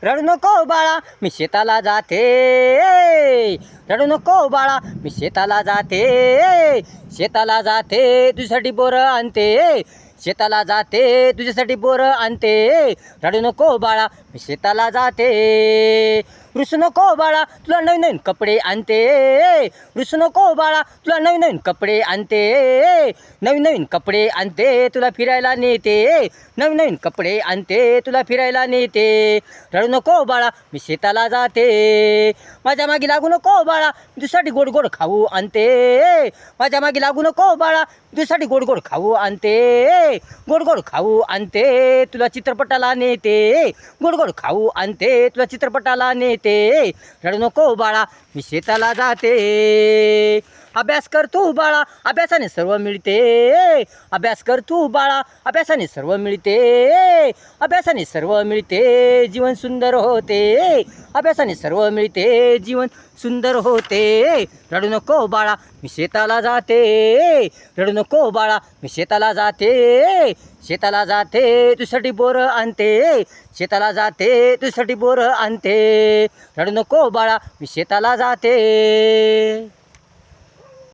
रडू नको बाळा मी शेताला जाते, रडू नको बाळा मी शेताला जाते, शेताला जाते तुझ्यासाठी बोरं आणते, शेताला जाते तुझ्यासाठी बोरं आणते, रडू नको बाळा मी शेताला जाते, रुसू नको बाळा तुला नवीन नवीन कपडे आणते, रुसू नको बाळा तुला नवीन नवीन कपडे आणते, नवीन नवीन कपडे आणते तुला फिरायला नेते, नवीन नवीन कपडे आणते तुला फिरायला नेते, रडू नको बाळा मी शेताला जाते, माझ्या मागे लागू नको बाळा तुझ्यासाठी गोड गोड खाऊ आणते, माझ्या मागे लागू नको बाळा तुझ्यासाठी गोड गोड खाऊ आणते, गोड गोड खाऊ आणते तुला चित्रपटाला नेते, गोड गोड खाऊ आणते तुला चित्रपटाला नेते, रडू नको बाळा मी शेताला जाते, अभ्यास कर तू बाळा अभ्यासाने सर्व मिळते, अभ्यास कर तू बाळा अभ्यासाने सर्व मिळते, अभ्यासाने सर्व मिळते जीवन सुंदर होते, अभ्यासाने सर्व मिळते जीवन सुंदर होते, रडू नको बाळा मी शेताला जाते, रडू नको बाळा मी शेताला जाते, शेताला जाते तुझ्यासाठी बोरं आणते, शेताला जाते तुझ्यासाठी बोरं आणते, रडू नको बाळा मी शेताला जाते.